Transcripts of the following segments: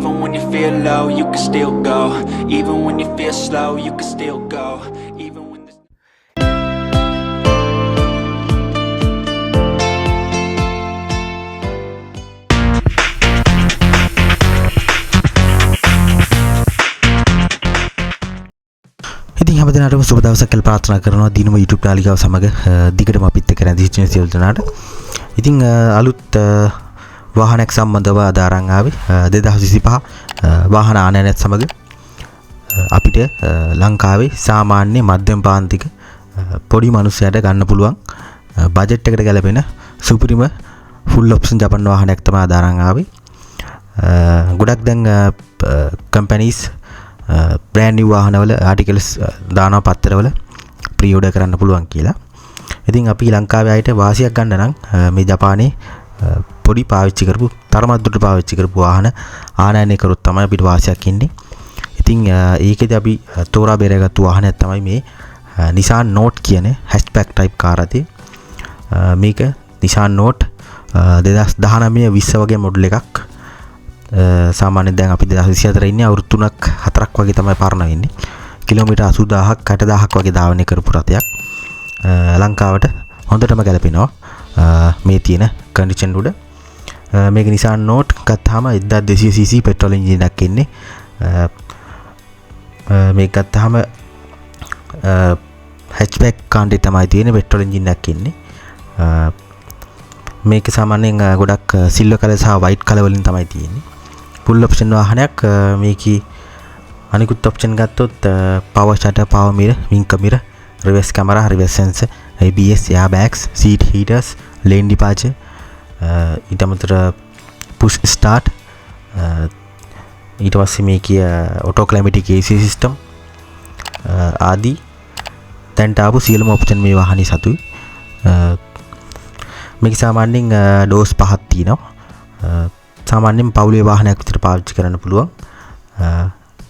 Even when you feel low, you can still go. Even when you feel slow, you can still go. Even when the ඉතින් හැමදෙනාටම සුබ දවසක් කියලා ප්‍රාර්ථනා කරනවා දිනුම YouTube නාලිකාව සමග දිගටම අපිත් එක්ක රැඳී සිටින සියලු දෙනාට. ඉතින් අලුත් වාහනයක් සම්බන්ධව අදාරන් ආවේ 2025 වාහන ආනයනයත් සමග අපිට ලංකාවේ සාමාන්‍ය මධ්‍යම පාන්තික පොඩි මිනිස්සුන්ට ගන්න පුළුවන් බජට් එකට ගැලපෙන සුපිරිම ෆුල් ඔප්ෂන් ජපන් වාහනයක් තමයි අදාරන් ආවේ. ගොඩක් දැන් කම්පැනිස් brand new වාහනවල ආටිකල්ස් දානවා පත්තරවල ප්‍රී ඕඩර් කරන්න පුළුවන් කියලා. ඉතින් අපි ලංකාවේ අයට වාසියක් ගන්න නම් මේ ජපානයේ පොඩි පාවිච්චි කරපු තරමක් දුරට පාවිච්චි කරපු වාහන ආනයනය කරොත් තමයි අපිට වාසියක් ඉන්නේ. ඉතින් ඒකෙදි අපි තෝරා බේරගත්තු වාහනයක් තමයි මේ Nissan Note කියන hatchback type කාර් ඇති. මේක Nissan Note 2019 20 වගේ මොඩල් එකක්. සාමාන්‍යයෙන් දැන් අපි 2024 ඉන්නේ අවුරුදු 3ක් 4ක් වගේ තමයි පරණ වෙන්නේ. කිලෝමීටර් 80000ක් 60000ක් වගේ ධාවනය කරපු රථයක්. ලංකාවට හොඳටම ගැලපෙනවා මේ තියෙන කන්ඩිෂන් උඩ. මේක Nissan Note ගත්තාම 1200cc පෙට්‍රෝල් එන්ජින් එකක් ඉන්නේ. මේක ගත්තාම hatchback කාණ්ඩේ තමයි තියෙන පෙට්‍රෝල් එන්ජින් එකක් ඉන්නේ. මේක සාමාන්‍යයෙන් ගොඩක් සිල්වර් කලර් සහ වයිට් කලර් වලින් තමයි තියෙන්නේ. full option වාහනයක්. මේකේ අනිකුත් option ගත්තොත් power shutter, power mirror, wing mirror, reverse camera, reverse sensor, ABS, airbags, seat heaters, lane departure, ඊට අමතරව push start, ඊට පස්සේ මේකේ auto climatic AC system ආදී දැන් තාපු සියලුම option මේ වාහනේ සතුයි. මේක සාමාන්‍යයෙන් ඩෝස් 5ක් තියෙනවා. සාමාන්‍යයෙන් පවුලේ වාහනයක් විතර පාවිච්චි කරන්න පුළුවන්.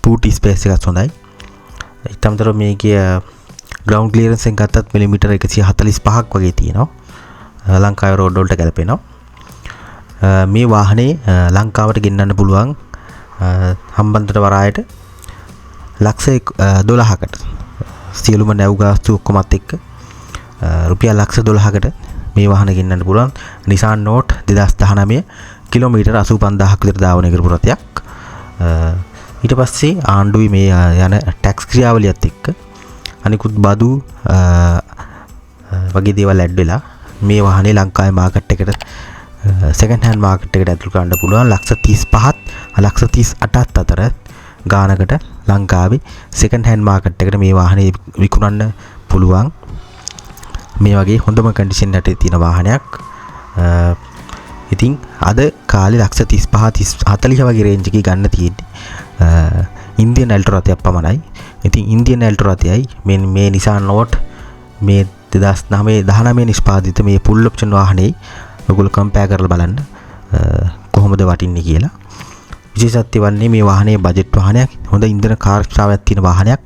boot space එකත් හොඳයි. ඊට අමතරව මේකේ ground clearance එක ගත්තත් මිලිමීටර 145ක් වගේ තියෙනවා. ලංකාවේ රෝඩ් වලට ගැලපෙනවා. මේ වාහනේ ලංකාවට ගෙන්නන්න පුළුවන් හම්බන්තොට වරායට ලක්ෂ 12කට සියලුම නැව් ගාස්තු ඔක්කොමත් එක්ක රුපියල් ලක්ෂ 12කට මේ වාහන ගෙන්නන්න පුළුවන්. Nissan Note 2019 කිලෝමීටර් 85000ක් විතර ධාවනය කරපු රථයක්. ඊට පස්සේ ආණ්ඩුවේ මේ යන ටැක්ස් ක්‍රියාවලියත් එක්ක අනිකුත් බදු වගේ දේවල් ඇඩ් වෙලා මේ වාහනේ ලංකාවේ මාකට් එකට සෙකන්ඩ් හෑන්ඩ් මාකට් එකට ඇතුළු කරන්න පුළුවන්. ලක්ෂ 35ත් ලක්ෂ 38ත් අතර ගානකට ලංකාවේ සෙකන්ඩ් හෑන්ඩ් මාකට් එකට මේ වාහනේ විකුණන්න පුළුවන්. මේ වගේ හොඳම කන්ඩිෂන් එකේ තියෙන වාහනයක්. ඉතින් අද කාලේ ලක්ෂ 35 40 වගේ රේන්ජ් එකේ ගන්න තියෙන්නේ ඉන්දියන් ඇල්ටෝ රථයක් පමණයි. ඉතින් ඉන්දියන් ඇල්ටෝ රථයයි මේ Nissan Note මේ 2019 නිෂ්පාදිත මේ full option වාහනේ ඔයගොල්ලෝ කම්පෙයාර් කරලා බලන්න කොහොමද වටින්නේ කියලා. විශේෂත්වය වන්නේ මේ වාහනේ බජට් වාහනයක්, හොඳ ඉන්ධන කාර්යක්ෂමතාවයක් තියෙන වාහනයක්.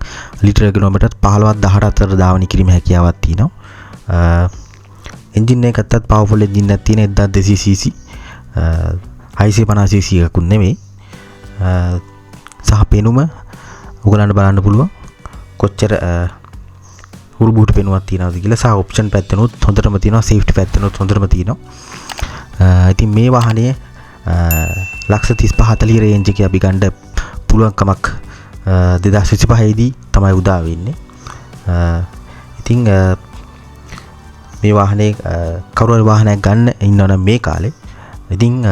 ලිටර කිලෝමීටර් 15 18 අතර ධාවනය කිරීමේ හැකියාවක් තියෙනවා. එන්ජින් එක ගත්තත් පවර්ෆුල් එන්ජින් එකක් තියෙන 1200cc 650cc එකක් නෙමෙයි. සහ පෙනුම ඔයගලන්ට බලන්න පුළුවන් කොච්චර උරුබුට පෙනුමක් තියෙනවද කියලා. සහ ඔප්ෂන් පැත්තනොත් හොඳටම තියෙනවා, සේෆ්ටි පැත්තනොත් හොඳටම තියෙනවා. ඉතින් මේ වාහනේ ලක්ෂ 35 40 රේන්ජ් එකේ අපි ගන්න පුළුවන්කමක් 2025 දී තමයි උදා වෙන්නේ. ඉතින් මේ වාහනේ කවුරු හරි වාහනයක් ගන්න ඉන්නවනම් මේ කාලේ ඉතින්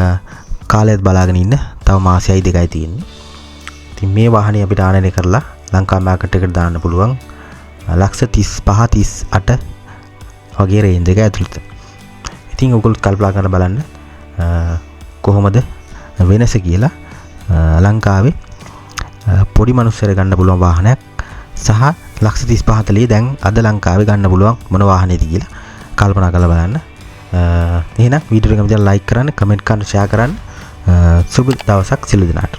කාලයත් බලාගෙන ඉන්න තව මාසයයි දෙකයි තියෙන්නේ. ඉතින් මේ වාහනේ අපිට ආනයනය කරලා ලංකා මාකට් එකට දාන්න පුළුවන් ලක්ෂ 35 38 වගේ රේන්ජ් එක ඇතුළත. ඉතින් ඔයගොල්ලෝ කල්පනා කරලා බලන්න කොහොමද වෙනස කියලා. ලංකාවේ පොඩි මිනිස්සුන්ට ගන්න පුළුවන් වාහනයක් සහ ලක්ෂ 35 40 දැන් අද ලංකාවේ ගන්න පුළුවන් මොන වාහනේද කියලා කල්පනා කරලා බලන්න. එහෙනම් වීඩියෝ එක මම ලයික් කරන්න, කමෙන්ට් කරන්න, ෂෙයා කරන්න. සුබ දවසක් සියලු දෙනාට.